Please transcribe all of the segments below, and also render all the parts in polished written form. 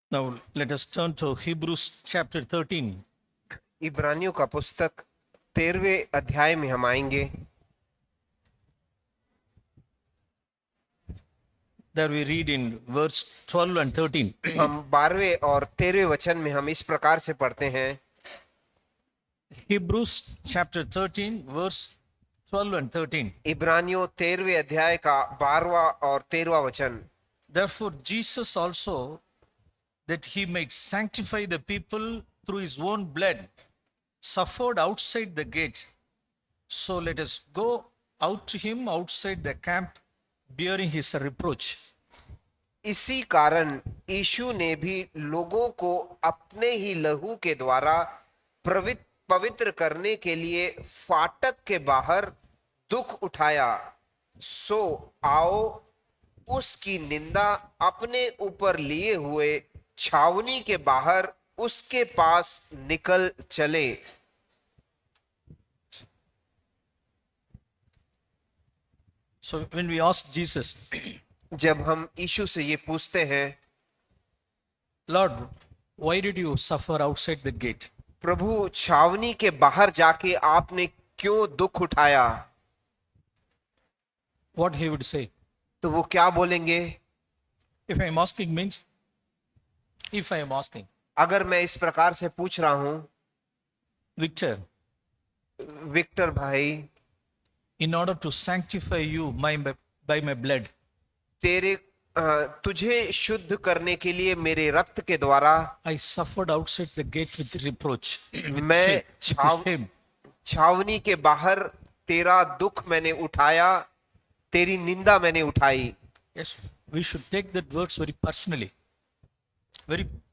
Now let us turn to Hebrews chapter 13. इब्रानियों का पुस्तक 13वें अध्याय में हम आएंगे। There we read in verse 12 and 13. हम 12वें और 13वें वचन में हम इस प्रकार से पढ़ते हैं। Hebrews chapter 13, verse 12 and 13. इब्रानियों 13वें अध्याय का 12वां और 13वां वचन। Therefore, Jesus also, that he might sanctify the people through his own blood, suffered outside the gate. So let us go out to him outside the camp, bearing his reproach. इसी कारण यीशु ने भी लोगों को अपने ही लहू के द्वारा पवित्र करने के लिए फाटक के बाहर दुख उठाया। सो आओ उसकी निंदा अपने ऊपर लिए हुए छावनी के बाहर उसके पास निकल चले। So when we ask Jesus, जब हम यीशु से ये पूछते हैं, Lord, why did you suffer outside the gate? प्रभु छावनी के बाहर जाके आपने क्यों दुख उठाया, What he would say? तो वो क्या बोलेंगे? If I am asking means, if I am asking, अगर मैं इस प्रकार से पूछ रहा हूं, Victor, विक्टर भाई, in order to sanctify you by my blood, तुझे शुद्ध करने के लिए मेरे रक्त के द्वारा I suffered outside the gate with reproach, मैं shame. छावनी के बाहर तेरा दुख मैंने उठाया, तेरी निंदा मैंने उठाई। Yes, we should take that words very personally.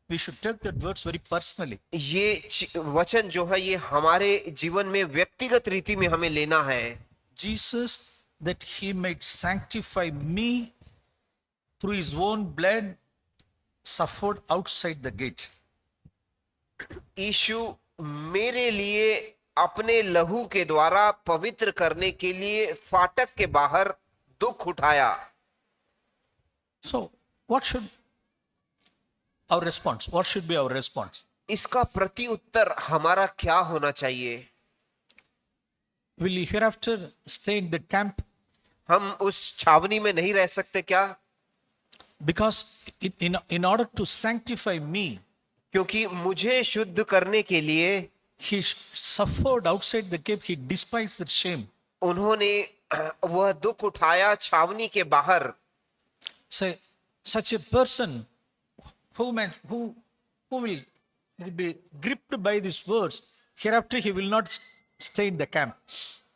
We should take that words very personally. ये वचन जो है ये हमारे जीवन में व्यक्तिगत रीति में हमें लेना है। Jesus, that he might sanctify me through his own blood, suffered outside the gate. यीशु मेरे लिए अपने लहू के द्वारा पवित्र करने के लिए फाटक के बाहर दुख उठाया। So, what should our response? What should be our response? इसका प्रति उत्तर हमारा क्या होना चाहिए? Will he hereafter stay in the camp? हम उस छावनी में नहीं रह सकते क्या? Because in order to sanctify me, क्योंकि मुझे शुद्ध करने के लिए he suffered outside the cave. He despised the shame. उन्होंने वह दुख उठाया छावनी के बाहर। So, such a person who will be gripped by these words, hereafter he will not stay in the camp.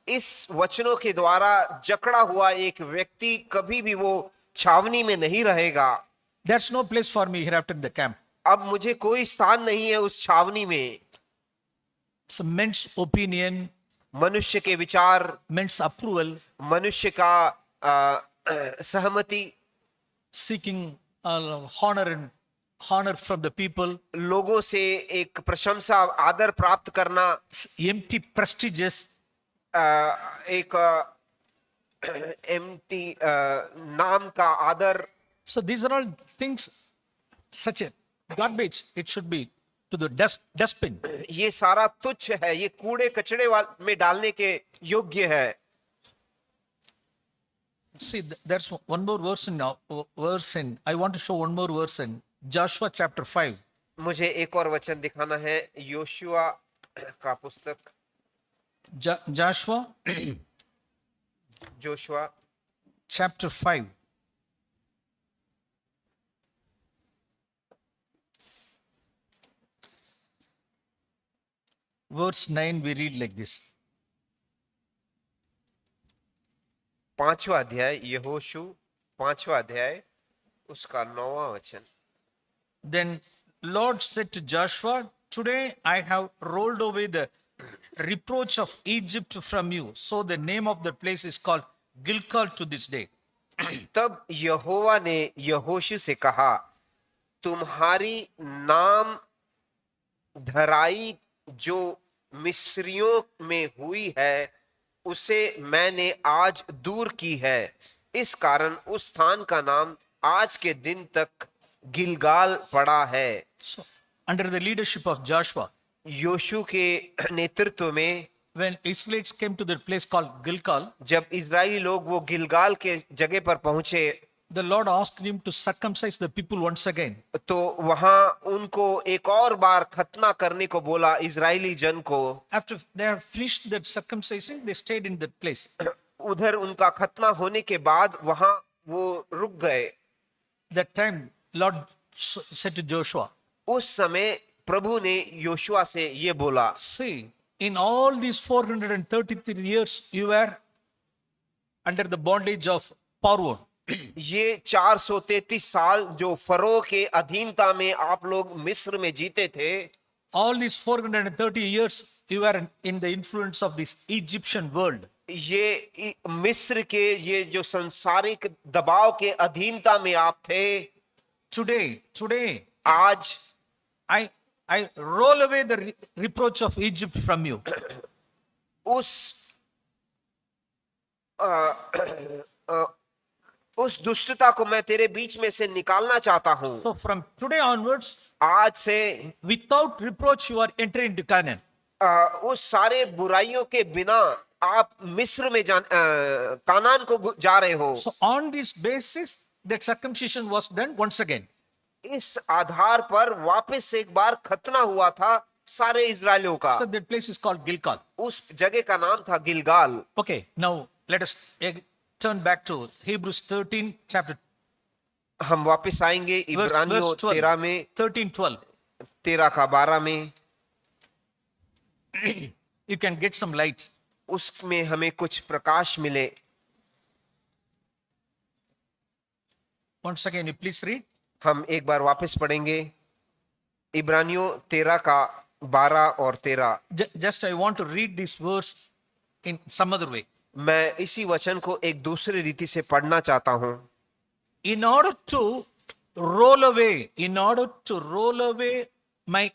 इस वचनों के द्वारा जकड़ा हुआ एक व्यक्ति कभी भी वो छावनी में नहीं रहेगा। There's no place for me hereafter in the camp. अब मुझे कोई स्थान नहीं है उस छावनी में। So men's opinion, मनुष्य के विचार, men's approval, मनुष्य का सहमति, seeking honor from the people, लोगों से एक प्रशंसा आदर प्राप्त करना, empty prestiges, एक एम्प्टी नाम का आदर। so these are all things, such a garbage. It should be to the dustbin. ये सारा तुच्छ है, ये कूड़े कचड़े में डालने के योग्य है। See, there's one more verse in I want to show one more verse in Joshua chapter 5. मुझे एक और वचन दिखाना है योशुआ का पुस्तक, Joshua chapter 5. Verse 9, we read like this. 5वां अध्याय, यहोशू 5वां अध्याय उसका 9वां वचन। Then Lord said to Joshua, today I have rolled away the reproach of Egypt from you. So the name of the place is called Gilgal to this day. तब यहोवा ने यहोशू से कहा, तुम्हारी नाम धराई जो मिस्रियों में हुई है उसे मैंने आज दूर की है। इस कारण उस स्थान का नाम आज के दिन तक गिलगाल पड़ा है। So, under the leadership of Joshua, Yhoshu के नेतृत्व में when Israelites came to the place called Gilgal, जब इजरायली लोग वो गिलगाल के जगह पर पहुंचे the Lord asked him to circumcise the people once again. तो वहां उनको एक और बार खतना करने को बोला इजरायली जन को। After they have finished that circumcising, they stayed in that place. उधर उनका खतना होने के बाद वहां वो रुक गए। That time, Lord said to Joshua, उस समय प्रभु ने योशुआ से ये बोला, see, in all these 433 years, you were under the bondage of Parvon. ये 433 साल जो फरो के अधीनता में आप लोग मिस्र में जीते थे, All these 430 years, you were in the influence of this Egyptian world. ये मिस्र के ये जो संसारिक दबाव के अधीनता में आप थे। Today, आज I roll away the reproach of Egypt from you. उस दुष्टता को मैं तेरे बीच में से निकालना चाहता हूं। So from today onwards, आज से without reproach, you are entering into Canaan. उस सारे बुराइयों के बिना आप मिस्र में कानान को जा रहे हो। So on this basis, that circumcision was done once again. इस आधार पर वापस एक बार खतना हुआ था सारे इजरायलियों का। So that place is called Gilgal. उस जगह का नाम था Gilgal. Okay, now let us turn back to Hebrews 13, chapter हम वापस आएंगे इब्रानियों 13 में 13-12. 13 का 12 में। You can get some light. उसमें हमें कुछ प्रकाश मिले। Once again, you please read. हम एक बार वापस पढ़ेंगे इब्रानियों 13 का 12 और 13। Just I want to read this verse in some other way. मैं इसी वचन को एक दूसरी रीति से पढ़ना चाहता हूं। In order to roll away my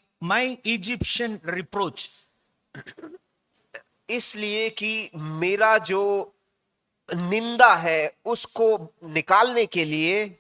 Egyptian reproach, इसलिए कि मेरा जो निंदा है उसको निकालने के लिए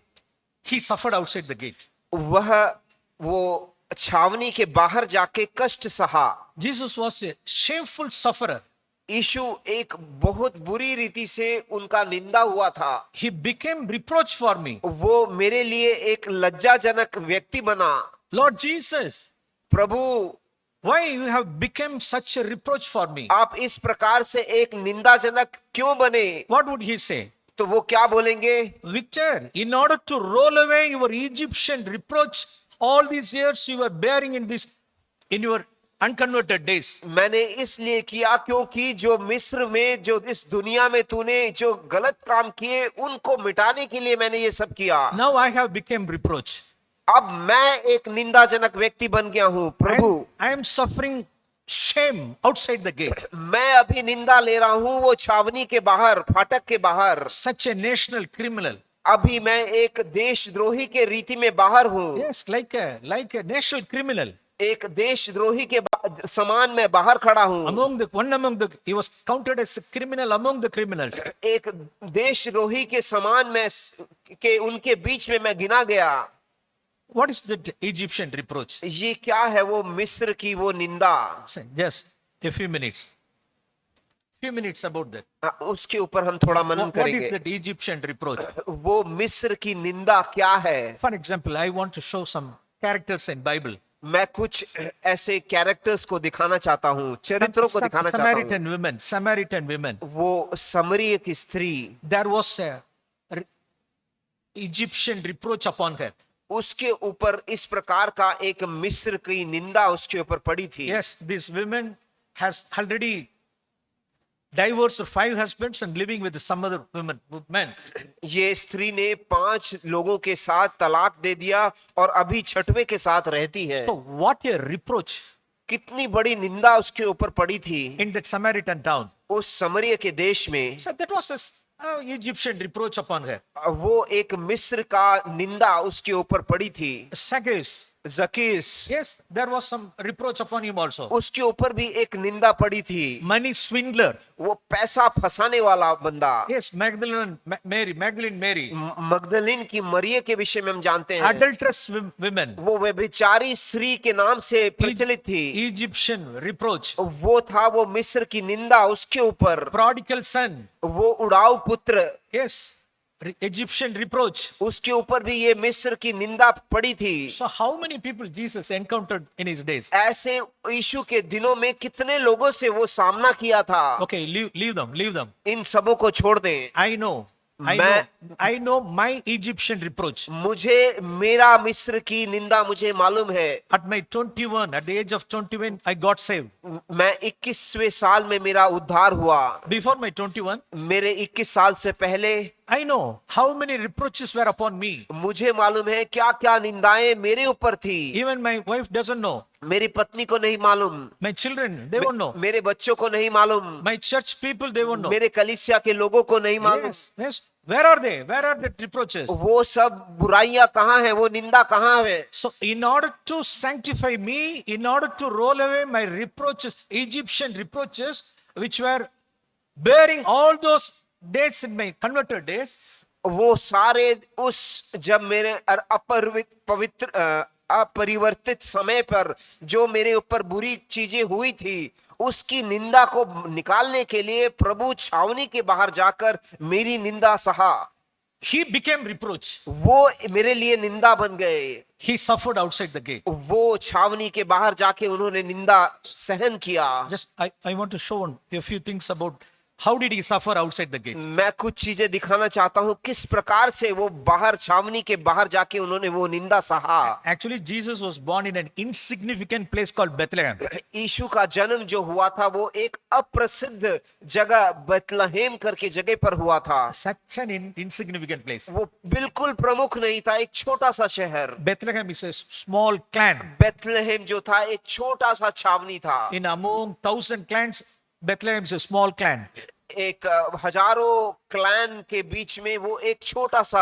he suffered outside the gate. वो छावनी के बाहर जाके कष्ट सहा। Jesus was a shameful sufferer. यीशु एक बहुत बुरी रीति से उनका निंदा हुआ था। He became reproach for me. वो मेरे लिए एक लज्जाजनक व्यक्ति बना। Lord Jesus, Prabhu, why you have become such a reproach for me? आप इस प्रकार से एक निंदाजनक क्यों बने? What would he say? तो वो क्या बोलेंगे? Victor, in order to roll away your Egyptian reproach, all these years you were bearing in your unconverted days. मैंने इसलिए किया क्योंकि जो मिस्र में जो इस दुनिया में तूने जो गलत काम किए उनको मिटाने के लिए मैंने ये सब किया। Now I have become reproach. अब मैं एक निंदाजनक व्यक्ति बन गया हूँ। प्रभु, I am suffering shame outside the gate. मैं अभी निंदा ले रहा हूँ वो छावनी के बाहर, फाटक के बाहर। Such a national criminal. अभी मैं एक देशद्रोही के रीति में बाहर हूँ। Yes, like a national criminal. एक देशद्रोही के समान मैं बाहर खड़ा हूँ। He was counted as a criminal among the criminals. एक देशद्रोही के समान मैं के उनके बीच में मैं गिना गया। What is that Egyptian reproach? ये क्या है वो मिस्र की वो निंदा? Just a few minutes. Few minutes about that. उसके ऊपर हम थोड़ा मनन What is करेंगे। that Egyptian reproach? वो मिस्र की निंदा क्या है? For example, I want to show some characters in Bible. मैं कुछ ऐसे कैरेक्टर्स को दिखाना चाहता हूँ, चरित्रों को दिखाना चाहता हूँ। Samaritan women. वो समरिय की स्त्री, There was a Egyptian reproach upon her. उसके ऊपर इस प्रकार का एक मिस्र की निंदा उसके ऊपर पड़ी थी। Yes, this woman has already divorced 5 husbands and living with some other men. ये स्त्री ने 5 लोगों के साथ तलाक दे दिया और अभी 6वें के साथ रहती है। So what a reproach कितनी बड़ी निंदा उसके ऊपर पड़ी थी in that Samaritan town. उस समरिय के देश में। So that was a Egyptian reproach upon her. वो एक मिस्र का निंदा उसके ऊपर पड़ी थी। Zacchaeus, जकीस, Yes, there was some reproach upon him also. उसके ऊपर भी एक निंदा पड़ी थी। Money swindler. वो पैसा फंसाने वाला बंदा। Yes, Magdalene Mary. मगदलीन की मरिय के विषय में हम जानते हैं, Adulterous women. वो व्यभिचारी स्त्री के नाम से प्रचलित थी। Egyptian reproach. वो था वो मिस्र की निंदा उसके ऊपर। Prodigal son. वो उड़ाऊ पुत्र, Yes, Egyptian reproach. उसके ऊपर भी ये मिस्र की निंदा पड़ी थी। So how many people Jesus encountered in his days? ऐसे यीशु के दिनों में कितने लोगों से वो सामना किया था। Okay, leave them. इन सबों को छोड़ दें। I know my Egyptian reproach. मुझे मेरा मिस्र की निंदा मुझे मालूम है। At the age of 21, I got saved. मैं 21वें साल में मेरा उद्धार हुआ। Before my 21, मेरे 21 साल से पहले I know how many reproaches were upon me. मुझे मालूम है क्या क्या निंदाएं मेरे ऊपर थी। Even my wife doesn't know. मेरी पत्नी को नहीं मालूम, My children, they won't know. मेरे बच्चों को नहीं मालूम, My church people, they won't know. मेरे कलीसिया के लोगों को नहीं मालूम। Yes. Where are they? Where are the reproaches? वो सब बुराइयां कहाँ हैं, वो निंदा कहाँ है। So, in order to sanctify me, in order to roll away my reproaches, Egyptian reproaches, which were bearing all those days in my converted days, वो सारे उस जब मेरे अपरिवर्तित समय पर जो मेरे ऊपर बुरी चीजें हुई थी, उसकी निंदा को निकालने के लिए प्रभु छावनी के बाहर जाकर मेरी निंदा सहा। he became reproach. वो मेरे लिए निंदा बन गए। He suffered outside the gate. वो छावनी के बाहर जाके उन्होंने निंदा सहन किया। Just, I want to show a few things about how did he suffer outside the gate. मैं कुछ चीजें दिखाना चाहता हूं किस प्रकार से वो बाहर छावनी के बाहर जाके उन्होंने वो निंदा सहा। Actually, Jesus was born in an insignificant place called Bethlehem. यीशु का जन्म जो हुआ था वो एक अप्रसिद्ध जगह बेथलहेम करके जगह पर हुआ था। Such an insignificant place. वो बिल्कुल प्रमुख नहीं था, एक छोटा सा शहर। Bethlehem is a small clan. Bethlehem जो था एक छोटा सा छावनी था। In among 1,000 clans, Bethlehem is a small clan. एक हजारों क्लैन के बीच में वो एक छोटा सा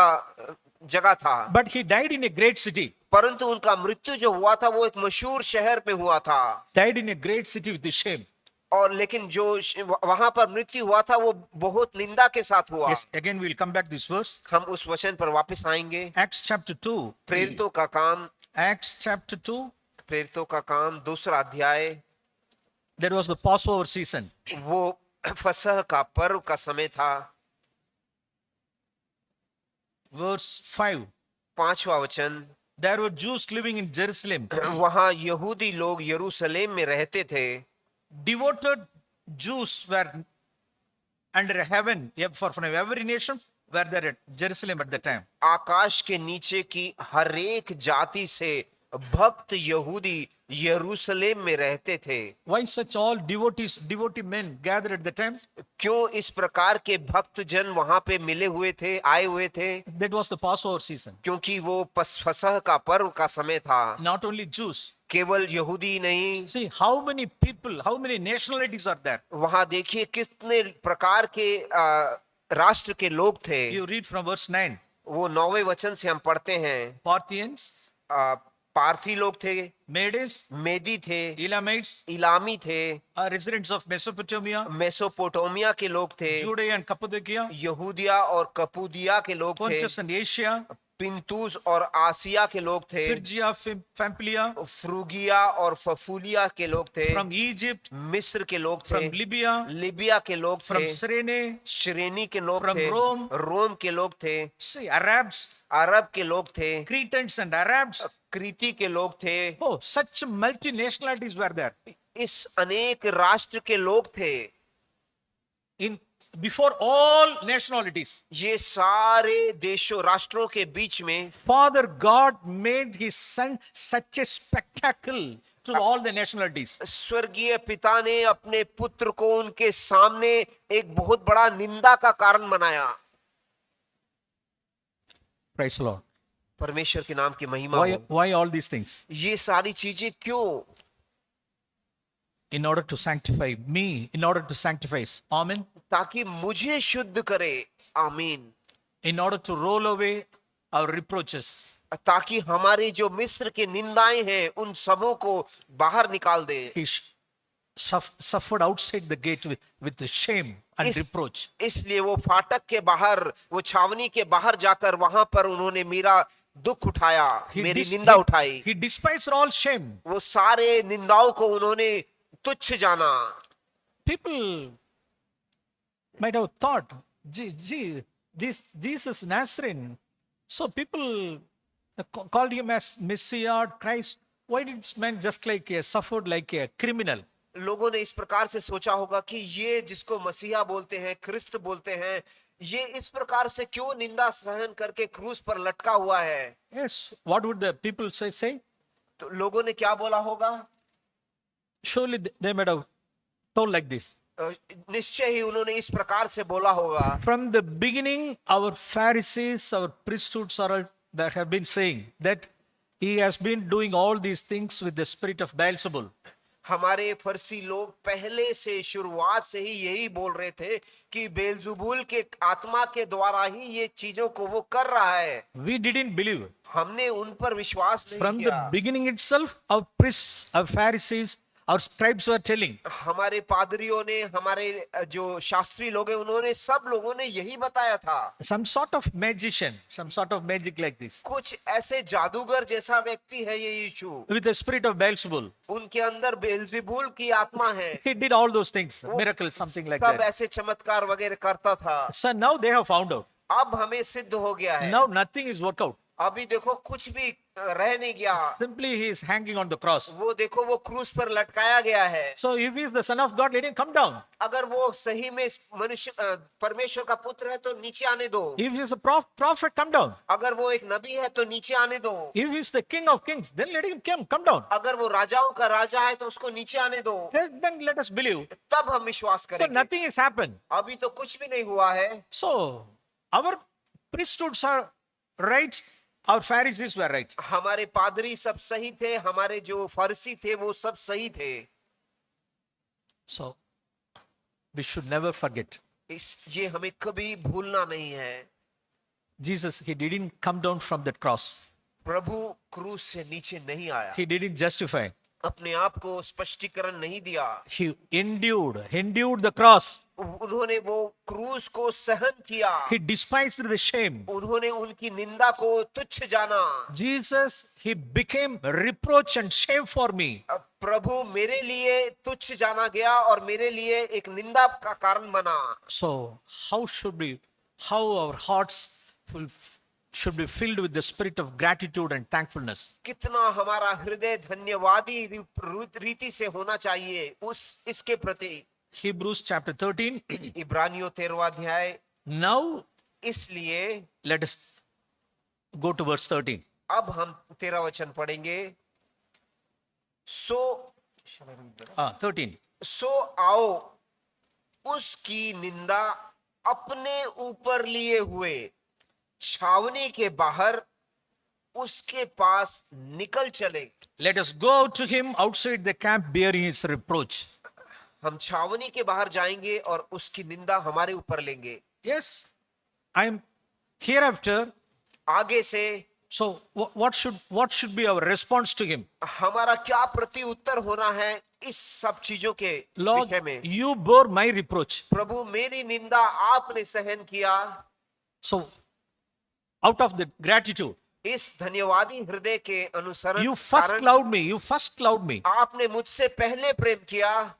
जगह था। But he died in a great city. परंतु उनका मृत्यु जो हुआ था वो एक मशहूर शहर में हुआ था। Died in a great city with the shame. और लेकिन जो वहां पर मृत्यु हुआ था वो बहुत निंदा के साथ हुआ। Yes, again we'll come back to this verse. हम उस वचन पर वापस आएंगे। Acts chapter 2. प्रेरितों का काम, Acts chapter 2. प्रेरितों का काम 2 अध्याय। There was the Passover season. वो फसह का पर्व का समय था। Verse 5. 5वां वचन। There were Jews living in Jerusalem. वहां यहूदी लोग यरूशलेम में रहते थे। Devoted Jews were under heaven, from every nation were there at Jerusalem at the time. आकाश के नीचे की हर एक जाति से भक्त यहूदी यरूशलेम में रहते थे। Why such all devotee men gathered at the time? क्यों इस प्रकार के भक्त जन वहां पे मिले हुए थे, आए हुए थे? That was the Passover season. क्योंकि वो फसह का पर्व का समय था। Not only Jews. केवल यहूदी नहीं। See how many people, how many nationalities are there? वहां देखिए कितने प्रकार के राष्ट्र के लोग थे। You read from verse 9. वो 9वें वचन से हम पढ़ते हैं। Parthians, पार्थी लोग थे, Medes, मेदी थे, Elamites, इलामी थे, residents of Mesopotamia, मेसोपोटामिया के लोग थे, Judea and Cappadocia, यहूदिया और कपूदिया के लोग थे, Pontus and Asia, पिंतुस और आसिया के लोग थे, Phrygia, Pamphylia, फ्रूगिया और फफूलिया के लोग थे, from Egypt, मिस्र के लोग थे, from Libya, लिबिया के लोग from थे, Cyrene, श्रेणी के लोग from थे, Rome, रोम के लोग थे, see, Arabs, अरब के लोग थे, Cretans and Arabs. क्रीति के लोग थे। Oh, such multinationalities were there. इस अनेक राष्ट्र के लोग थे। In before all nationalities, ये सारे देशों राष्ट्रों के बीच में Father God made his son such a spectacle to all the nationalities. स्वर्गीय पिता ने अपने पुत्र को उनके सामने एक बहुत बड़ा निंदा का कारण बनाया। Praise the Lord. परमेश्वर के नाम की महिमा हो। Why all these things? ये सारी चीजें क्यों? In order to sanctify me, in order to sanctify us. Amen. ताकि मुझे शुद्ध करे। आमीन। In order to roll away our reproaches. ताकि हमारी जो मिस्र की निंदाएं हैं उन सबों को बाहर निकाल दे। He suffered outside the gate with the shame and reproach. इसलिए वो फाटक के बाहर, वो छावनी के बाहर जाकर वहां पर उन्होंने मेरा दुख उठाया, मेरी निंदा उठाई। He despised all shame. वो सारे निंदाओं को उन्होंने तुच्छ जाना। People might have thought, gee, this Jesus Nazarene. So people called him as Messiah, Christ. Why did this man just suffered like a criminal? लोगों ने इस प्रकार से सोचा होगा कि ये जिसको मसीहा बोलते हैं, ख्रिस्त बोलते हैं, ये इस प्रकार से क्यों निंदा सहन करके क्रूस पर लटका हुआ है? Yes. What would the people say? तो लोगों ने क्या बोला होगा? Surely they might have told like this. निश्चय ही उन्होंने इस प्रकार से बोला होगा। From the beginning, our Pharisees, our priesthoods are that have been saying that he has been doing all these things with the spirit of Beelzebul. हमारे फरसी लोग पहले से, शुरुआत से ही यही बोल रहे थे कि बेलजुबुल के आत्मा के द्वारा ही ये चीजों को वो कर रहा है। We didn't believe. हमने उन पर विश्वास नहीं From किया। the beginning itself, our priests, our Pharisees, our scribes were telling. हमारे पादरियों ने, हमारे जो शास्त्री लोग हैं, उन्होंने, सब लोगों ने यही बताया था। Some sort of magician, some sort of magic like this. कुछ ऐसे जादूगर जैसा व्यक्ति है ये यीशु, With the spirit of Beelzebul. उनके अंदर बेलज़ेबुल की आत्मा है। He did all those things, miracles, something like सब that. ऐसे चमत्कार वगैरह करता था। So now they have found out. अब हमें सिद्ध हो गया है। Now nothing is worked out. अभी देखो कुछ भी रह नहीं गया। Simply he is hanging on the cross. वो देखो वो क्रूस पर लटकाया गया है। So if he is the son of God, let him come down. अगर वो सही में मनुष्य परमेश्वर का पुत्र है तो नीचे आने दो। If he is a prophet, come down. अगर वो एक नबी है तो नीचे आने दो। If he is the king of kings, then let him come down. अगर वो राजाओं का राजा है तो उसको नीचे आने दो। Then let us believe. तब हम विश्वास But करेंगे। nothing has happened. अभी तो कुछ भी नहीं हुआ है। So our priesthoods are right. Our Pharisees were right. हमारे पादरी सब सही थे, हमारे जो फरीसी थे वो सब सही थे। So we should never forget. ये हमें कभी भूलना नहीं है। Jesus, he didn't come down from that cross. प्रभु क्रूस से नीचे नहीं आया, He didn't justify. अपने आप को स्पष्टीकरण नहीं दिया। He endured the cross. उन्होंने वो क्रूस को सहन किया। He despised the shame. उन्होंने उनकी निंदा को तुच्छ जाना। Jesus, he became reproach and shame for me. प्रभु मेरे लिए तुच्छ जाना गया और मेरे लिए एक निंदा का कारण बना। So how our hearts should be filled with the spirit of gratitude and thankfulness. कितना हमारा हृदय धन्यवादी रीति से होना चाहिए उस इसके प्रति। Hebrews chapter 13. इब्रानियों 13वां अध्याय। Now इसलिए let us go to verse 13. अब हम 13 वचन पढ़ेंगे। सो 13. सो आओ उसकी निंदा अपने ऊपर लिए हुए छावनी के बाहर उसके पास निकल चले। Let us go out to him outside the camp bearing his reproach. हम छावनी के बाहर जाएंगे और उसकी निंदा हमारे ऊपर लेंगे। Yes, I am hereafter. आगे से So what should be our response to him? हमारा क्या प्रति उत्तर होना है इस सब चीजों के Lord, विषय में? you bore my reproach. प्रभु मेरी निंदा आपने सहन किया। So out of the gratitude, इस धन्यवादी हृदय के अनुसरण you first loved me. आपने मुझसे पहले प्रेम किया।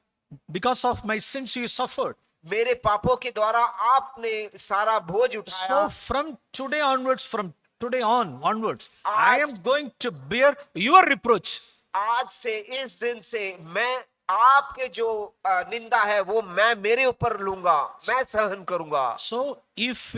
Because of my sins you suffered. मेरे पापों के द्वारा आपने सारा बोझ उठाया। So from today onwards, I am going to bear your reproach. आज से, इस दिन से मैं आपके जो निंदा है वो मैं मेरे ऊपर लूंगा, मैं सहन करूंगा। So if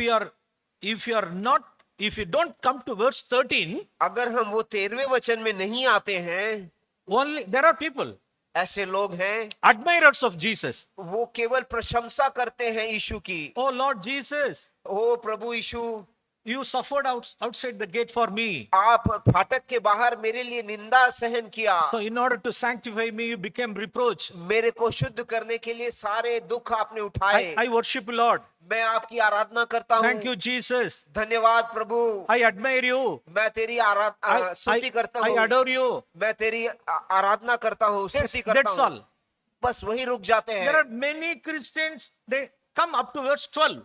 you don't come to verse 13, अगर हम वो 13वें वचन में नहीं आते हैं, only there are people, ऐसे लोग हैं admirers of Jesus. वो केवल प्रशंसा करते हैं यीशु की। Oh Lord Jesus, O Prabhu Yeshu, you suffered outside the gate for me. आप फाटक के बाहर मेरे लिए निंदा सहन किया। So in order to sanctify me, you became reproach. मेरे को शुद्ध करने के लिए सारे दुख आपने उठाए। I worship you, Lord. मैं आपकी आराधना करता Thank हूँ। you, Jesus. धन्यवाद प्रभु, I admire you. मैं तेरी स्तुति करता I हूँ, adore you. मैं तेरी आराधना करता हूँ, Yes, स्तुति करता that's हूँ। all. बस वही रुक जाते There हैं। are many Christians, they come up to verse 12.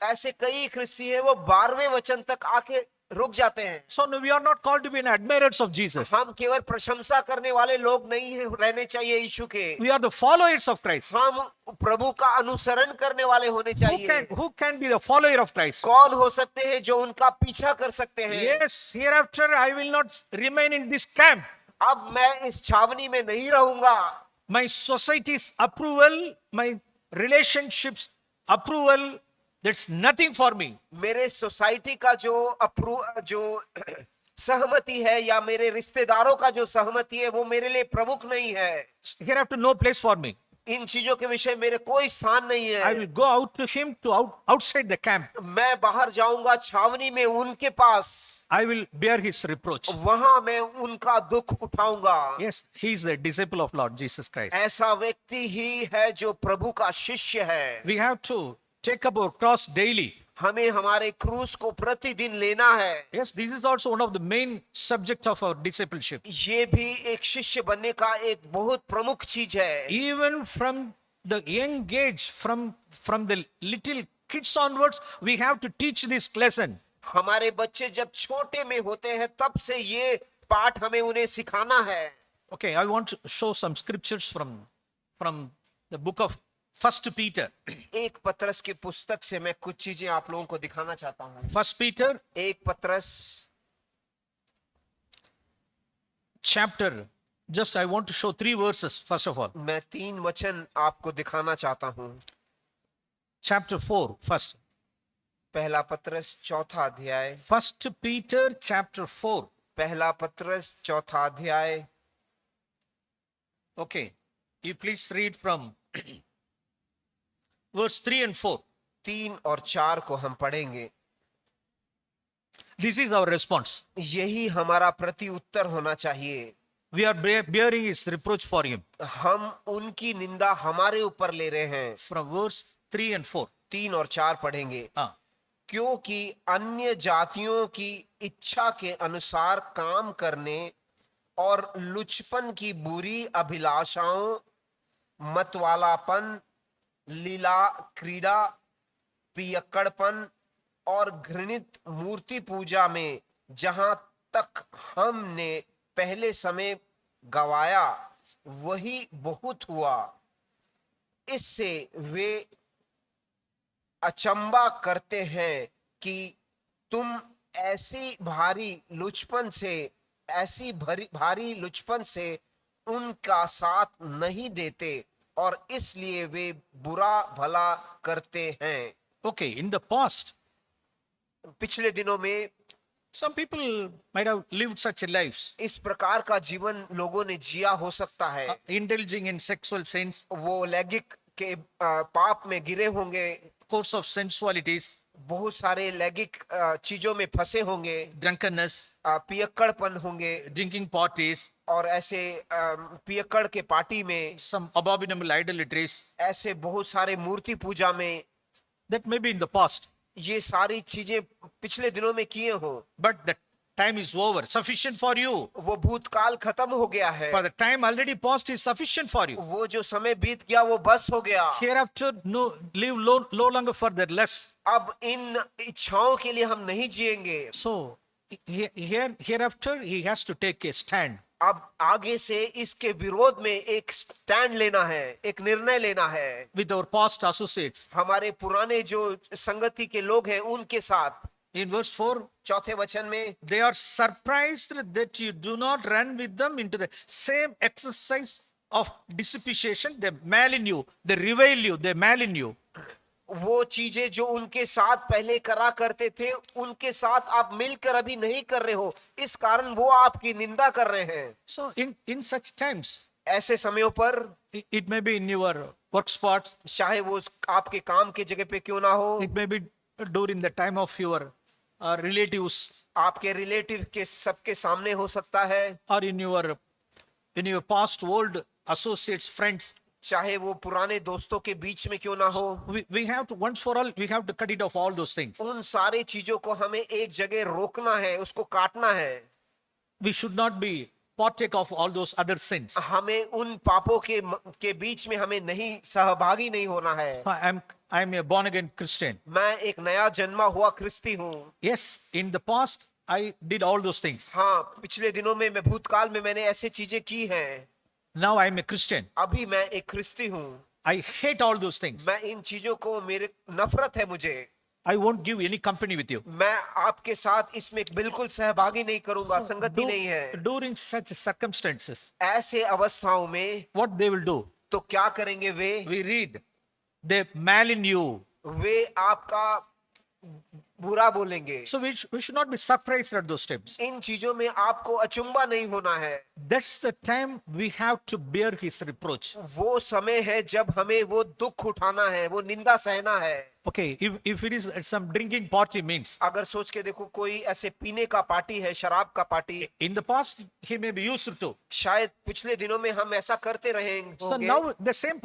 ऐसे कई ख्रिस्ती हैं, वो 12वें वचन तक आके रुक जाते हैं। So no, we are not called to be an admirers of Jesus. हम केवल प्रशंसा करने वाले लोग नहीं हैं, रहने चाहिए यीशु के। We are the followers of Christ. हम प्रभु का अनुसरण करने वाले होने चाहिए। Who can be the follower of Christ? कौन हो सकते हैं जो उनका पीछा कर सकते हैं? Yes, hereafter I will not remain in this camp. अब मैं इस छावनी में नहीं रहूंगा। My society's approval, my relationships approval, that's nothing for me. मेरे सोसाइटी का जो सहमति है या मेरे रिश्तेदारों का जो सहमति है वो मेरे लिए प्रमुख नहीं है। Hereafter no place for me. इन चीजों के विषय मेरे कोई स्थान नहीं I है। will go out to him to outside the camp. मैं बाहर जाऊंगा छावनी में उनके पास, I will bear his reproach. वहां मैं उनका दुख उठाऊंगा। Yes, he is the disciple of Lord Jesus Christ. ऐसा व्यक्ति ही है जो प्रभु का शिष्य है। We have to take up our cross daily. हमें हमारे क्रूस को प्रतिदिन लेना है। Yes, this is also one of the main subject of our discipleship. ये भी एक शिष्य बनने का एक बहुत प्रमुख चीज है। Even from the young age, from the little kids onwards, we have to teach this lesson. हमारे बच्चे जब छोटे में होते हैं तब से ये पाठ हमें उन्हें सिखाना है। Okay, I want to show some scriptures from the book of First Peter. एक पत्रस की पुस्तक से मैं कुछ चीजें आप लोगों को दिखाना चाहता हूँ। First Peter एक पत्रस chapter. Just I want to show 3 verses first of all. मैं 3 वचन आपको दिखाना चाहता हूँ। Chapter 4 first. पहला पत्रस चौथा अध्याय। First Peter chapter 4. पहला पत्रस चौथा अध्याय। Okay, you please read from verse 3 and 4. 3 और 4 को हम पढ़ेंगे। This is our response. यही हमारा प्रति उत्तर होना चाहिए। We are bearing his reproach for him. हम उनकी निंदा हमारे ऊपर ले रहे हैं। From verse 3 and 4. 3 और 4 पढ़ेंगे। Ah. क्योंकि अन्य जातियों की इच्छा के अनुसार काम करने और लुचपन की बुरी अभिलाषाओं, मतवालापन, लीला क्रीड़ा, पियक्कड़पन और घृणित मूर्ति पूजा में जहां तक हमने पहले समय गवाया वही बहुत हुआ। इससे वे अचंबा करते हैं कि तुम ऐसी भारी लुचपन से उनका साथ नहीं देते और इसलिए वे बुरा भला करते हैं। Okay, in the past, पिछले दिनों में some people might have lived such lives, इस प्रकार का जीवन लोगों ने जिया हो सकता है। indulging in sexual sins, वो लैंगिक के पाप में गिरे होंगे, course of sensualities, बहुत सारे लैंगिक चीजों में फंसे होंगे, drunkenness, पियक्कड़पन होंगे drinking parties, और ऐसे पियक्कड़ के पार्टी में, some abominable idolatries. ऐसे बहुत सारे मूर्ति पूजा में, That may be in the past, ये सारी चीजें पिछले दिनों में किए हो। but the time is over. Sufficient for you. वो भूतकाल खत्म हो गया है। For the time already past is sufficient for you. वो जो समय बीत गया वो बस हो गया। Hereafter, live no longer for the less. अब इन इच्छाओं के लिए हम नहीं जिएंगे। So hereafter he has to take a stand. अब आगे से इसके विरोध में एक स्टैंड लेना है, एक निर्णय लेना है। With our past associates. हमारे पुराने जो संगति के लोग हैं उनके साथ। In verse 4, चौथे वचन में, they are surprised that you do not run with them into the same exercise of dissipation. They malign you, they revile you, they malign you. वो चीजें जो उनके साथ पहले करा करते थे उनके साथ आप मिलकर अभी नहीं कर रहे हो, इस कारण वो आपकी निंदा कर रहे हैं। So in such times, ऐसे समयों पर it may be in your work spot, चाहे वो आपके काम के जगह पे क्यों ना हो, it may be during the time of your relatives, आपके रिलेटिव के सबके सामने हो सकता है, or in your past old associates, friends. चाहे वो पुराने दोस्तों के बीच में क्यों ना हो, We have to, once for all, we have to cut it off all those things. उन सारी चीजों को हमें एक जगह रोकना है, उसको काटना है। We should not be partake of all those other sins. हमें उन पापों के बीच में हमें नहीं सहभागी नहीं होना है। I'm a born again Christian. मैं एक नया जन्मा हुआ ख्रिस्ती हूँ। Yes, in the past I did all those things. हाँ, पिछले दिनों में मैं भूतकाल में मैंने ऐसे चीजें की हैं। Now I'm a Christian. अभी मैं एक ख्रिस्ती हूँ। I hate all those things. मैं इन चीजों को, मेरे नफरत है मुझे। I won't give any company with you. मैं आपके साथ इसमें बिल्कुल सहभागी नहीं करूंगा, संगति नहीं है। During such circumstances, ऐसे अवस्थाओं में what they will do? तो क्या करेंगे वे? We read, they malign you. वे आपका बुरा बोलेंगे। So we should not be surprised at those times. इन चीजों में आपको अचंभा नहीं होना है। That's the time we have to bear his reproach. वो समय है जब हमें वो दुख उठाना है, वो निंदा सहना है। Okay, if it is some drinking party means, अगर सोच के देखो कोई ऐसे पीने का पार्टी है, शराब का party, in the past he may be used to. शायद पिछले दिनों में हम ऐसा करते रहे So होंगे। now the same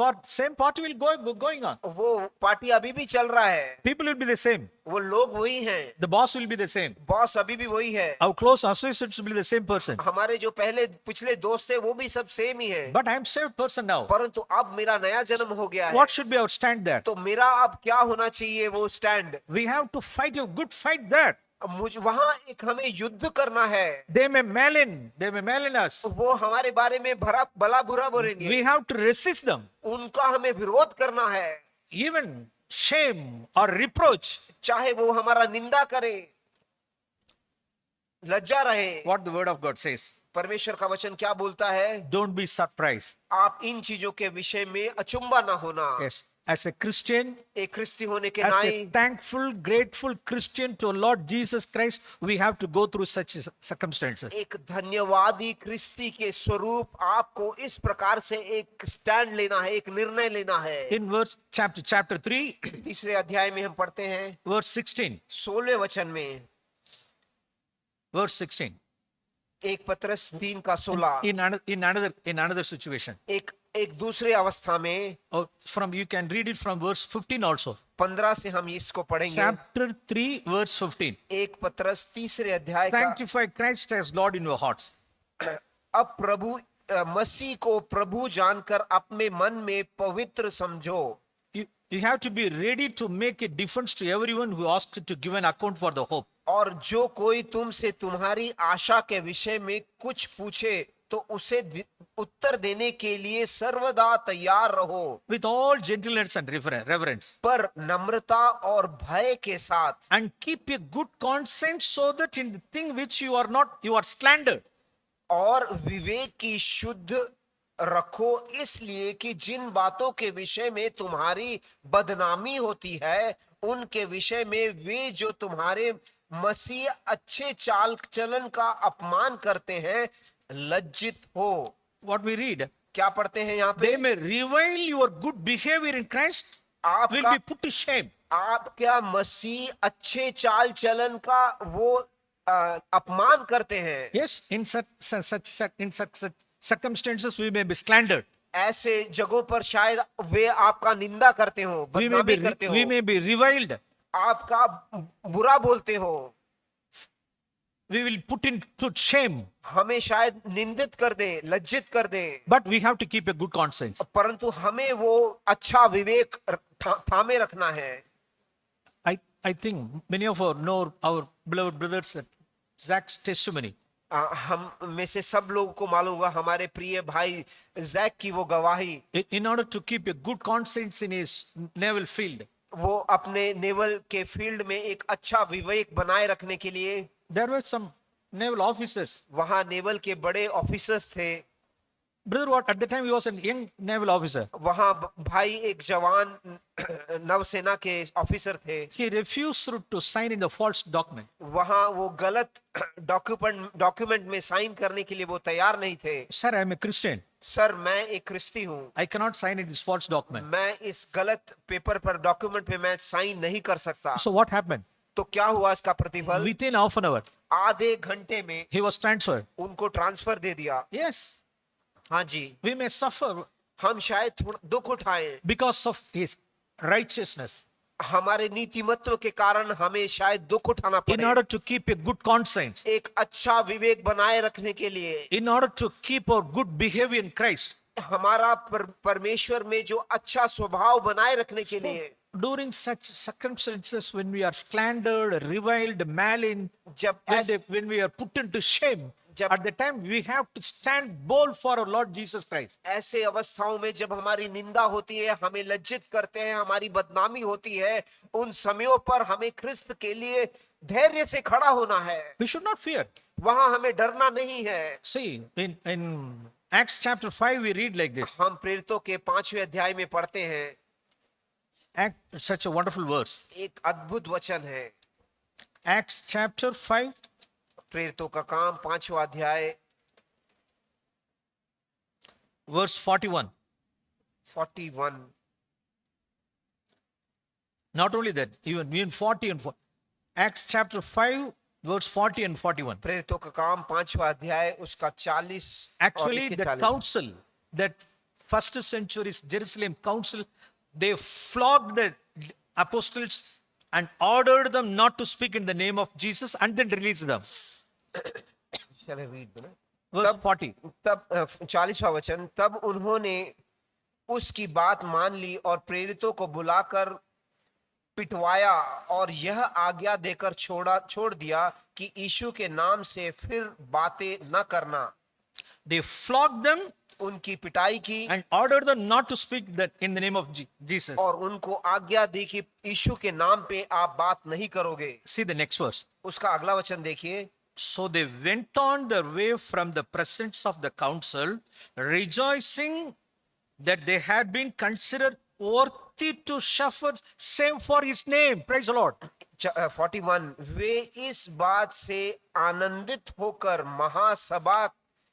party will going on. वो पार्टी अभी भी चल रहा है, People will be the same. वो लोग वही हैं, The boss will be the same. Boss अभी भी वही है, Our close associates will be the same person. हमारे जो पहले पिछले दोस्त थे वो भी सब सेम ही है। But I am saved person now. परंतु अब मेरा नया जन्म हो गया है, What should be our stand there? तो मेरा अब क्या होना चाहिए? वो stand. We have to fight a good fight there. मुझे वहां एक हमें युद्ध करना है। They may malign us. वो हमारे बारे में भला बुरा बोलेंगे, We have to resist them. उनका हमें विरोध करना है। Even shame or reproach. चाहे वो हमारा निंदा करे, लज्जा रहे। What the word of God says. परमेश्वर का वचन क्या बोलता है? Don't be surprised. आप इन चीजों के विषय में अचंभा ना होना। Yes. As a Christian, एक ख्रिस्ती होने के as नाते, a thankful, grateful Christian to Lord Jesus Christ, we have to go through such circumstances. एक धन्यवादी ख्रिस्ती के स्वरूप आपको इस प्रकार से एक स्टैंड लेना है, एक निर्णय लेना है। In verse chapter 3, तीसरे अध्याय में हम पढ़ते हैं verse 16. 16वें वचन में, Verse 16. एक पत्रस 3 का 16, In another situation. एक दूसरे अवस्था में, Oh, you can read it from verse 15 also. 15 से हम इसको पढ़ेंगे। Chapter 3, verse 15. एक पत्रस तीसरे अध्याय का, Sanctify Christ as Lord in your hearts. अब प्रभु मसीह को प्रभु जानकर अपने मन में पवित्र समझो। You have to be ready to make a difference to everyone who asks to give an account for the hope. और जो कोई तुमसे तुम्हारी आशा के विषय में कुछ पूछे तो उसे उत्तर देने के लिए सर्वदा तैयार रहो, With all gentleness and reverence. पर नम्रता और भय के साथ। And keep a good conscience so that in the thing which you are slandered. और विवेक की शुद्ध रखो, इसलिए कि जिन बातों के विषय में तुम्हारी बदनामी होती है उनके विषय में वे जो तुम्हारे मसीह अच्छे चाल चलन का अपमान करते हैं लज्जित हो। What we read, क्या पढ़ते हैं यहाँ पे? they may revile your good behavior in Christ, will आपका be put to shame. आप क्या मसीह अच्छे चाल चलन का वो अपमान करते हैं? Yes, in such circumstances we may be slandered. ऐसे जगहों पर शायद वे आपका निंदा करते हो, बदनामी करते हो, We may be reviled. आपका बुरा बोलते हो, We will put into shame. हमें शायद निंदित कर दे, लज्जित कर दे, But we have to keep a good conscience. परंतु हमें वो अच्छा विवेक थामे रखना है। I think many of our beloved brothers, Zach's testimony. हम में से सब लोगों को मालूम होगा हमारे प्रिय भाई जैक की वो गवाही। In order to keep a good conscience in his naval field, वो अपने नेवल के फील्ड में एक अच्छा विवेक बनाए रखने के लिए, there were some naval officers. वहां नेवल के बड़े ऑफिसर्स थे। Brother, what at the time he was a young naval officer. वहां भाई एक जवान नौसेना के ऑफिसर थे। He refused to sign in the false document. वहां वो गलत डॉक्यूमेंट में साइन करने के लिए वो तैयार नहीं थे। Sir, I am a Christian. Sir, मैं एक ख्रिस्ती हूँ, I cannot sign in this false document. मैं इस गलत पेपर पर डॉक्यूमेंट पे मैं साइन नहीं कर सकता। So what happened? तो क्या हुआ इसका प्रतिफल? Within half an hour, आधे घंटे में he was transferred. उनको ट्रांसफर दे दिया। Yes, हाँ जी, we may suffer हम शायद थोड़ा दुख उठाएं, because of his righteousness, हमारे नीतिमत्व के कारण हमें शायद दुख उठाना in पड़े, order to keep a good conscience, एक अच्छा विवेक बनाए रखने के लिए, in order to keep our good behavior in Christ. हमारा परमेश्वर में जो अच्छा स्वभाव बनाए रखने के लिए, During such circumstances, when we are slandered, reviled, malign, जब when we are put into shame, जब- at the time we have to stand bold for our Lord Jesus Christ. ऐसे अवस्थाओं में जब हमारी निंदा होती है, हमें लज्जित करते हैं, हमारी बदनामी होती है, उन समयों पर हमें ख्रिस्त के लिए धैर्य से खड़ा होना है। We should not fear. वहां हमें डरना नहीं है। See, in Acts chapter 5, we read like this. हम प्रेरितों के 5वें अध्याय में पढ़ते हैं, Such a wonderful verse. एक अद्भुत वचन है। Acts chapter 5, प्रेरितों का काम 5वां अध्याय verse 41. 41। Not only that, even 40 and 40. Acts chapter 5, verse 40 and 41. प्रेरितों का काम 5वां अध्याय उसका 40 Actually, और the 41। council, that first century Jerusalem council, they flogged the apostles and ordered them not to speak in the name of Jesus and then released them. Shall I read the- Verse 40. तब 40वां वचन, तब उन्होंने उसकी बात मान ली और प्रेरितों को बुलाकर पिटवाया और यह आज्ञा देकर छोड़ दिया कि यीशु के नाम से फिर बातें न करना। They flogged them उनकी पिटाई की and ordered them not to speak in the name of Jesus. और उनको आज्ञा दी कि यीशु के नाम पे आप बात नहीं करोगे। See the next verse. उसका अगला वचन देखिए, So they went on their way from the presence of the council, rejoicing that they had been considered worthy to suffer same for his name. Praise the Lord. 41। वे इस बात से आनंदित होकर महासभा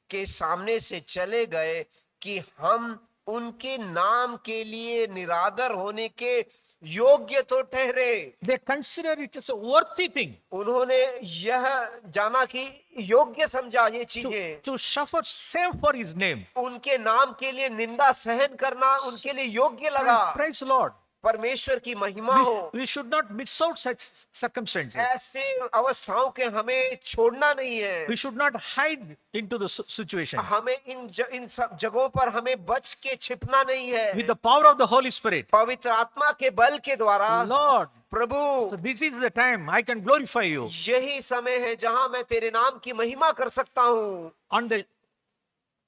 के सामने से चले गए कि हम उनके नाम के लिए निरादर होने के योग्य तो ठहरे। They consider it as a worthy thing उन्होंने यह जाना कि योग्य समझा ये चीजें, to suffer same for his name. उनके नाम के लिए निंदा सहन करना उनके लिए योग्य लगा। Praise the Lord. परमेश्वर की महिमा हो। We should not miss out such circumstances. ऐसे अवस्थाओं के हमें छोड़ना नहीं है। We should not hide into the situation. हमें इन सब जगहों पर हमें बच के छिपना नहीं है। With the power of the Holy Spirit. पवित्र आत्मा के बल के द्वारा, Lord, Prabhu this is the time I can glorify you. यही समय है जहां मैं तेरे नाम की महिमा कर सकता हूं। On the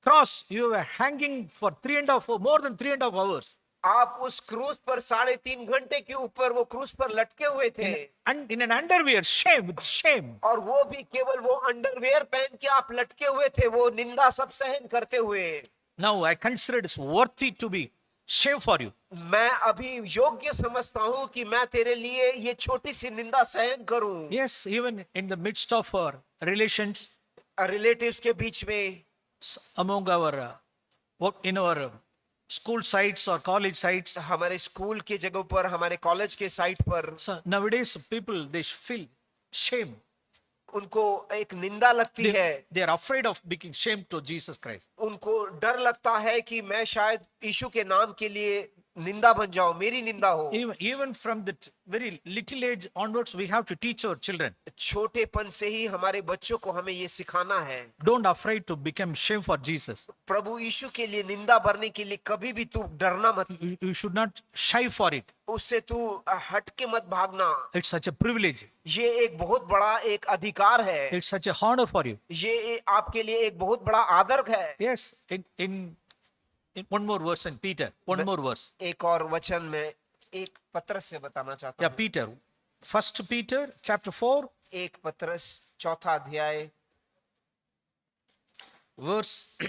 cross, you were hanging for more than 3.5 hours. आप उस क्रूस पर 3.5 घंटे के ऊपर वो क्रूस पर लटके हुए थे, And in an underwear, shame, with shame. और वो भी केवल वो अंडरवेयर पहन के आप लटके हुए थे, वो निंदा सब सहन करते हुए। Now I consider it worthy to be shame for you. मैं अभी योग्य समझता हूं कि मैं तेरे लिए ये छोटी सी निंदा सहन करूं। Yes, even in the midst of our relations, relatives के बीच में, among our in our school sites or college sites. हमारे स्कूल के जगहों पर, हमारे कॉलेज के साइट पर, So nowadays people they feel shame. उनको एक निंदा लगती है। They are afraid of being shamed to Jesus Christ. उनको डर लगता है कि मैं शायद यीशु के नाम के लिए निंदा बन जाऊं, मेरी निंदा हो। Even from the very little age onwards, we have to teach our children. छोटेपन से ही हमारे बच्चों को हमें ये सिखाना है। Don't afraid to become shame for Jesus. प्रभु यीशु के लिए निंदा भरने के लिए कभी भी तू डरना मत, You should not shy for it. उससे तू हट के मत भागना। It's such a privilege. ये एक बहुत बड़ा एक अधिकार है। It's such a honor for you. ये आपके लिए एक बहुत बड़ा आदर है। Yes, in one more verse in Peter, one more verse. एक और वचन में एक पत्रस से बताना चाहता Yeah, हूँ। Peter. 1 Peter chapter 4, एक पत्रस 4था अध्याय verse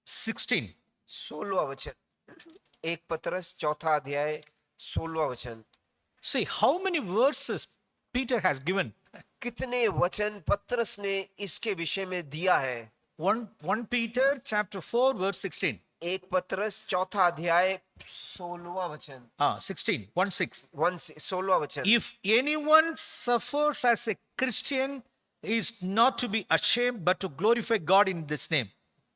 16. 16वां वचन। एक पत्रस 4था अध्याय 16वां वचन। See how many verses Peter has given. कितने वचन पत्रस ने इसके विषय में दिया है। 1 Peter chapter 4 verse 16. एक पत्रस 4था अध्याय 16वां वचन। 16, 1-6. 16वां वचन। If anyone suffers as a Christian, he is not to be ashamed, but to glorify God in this name.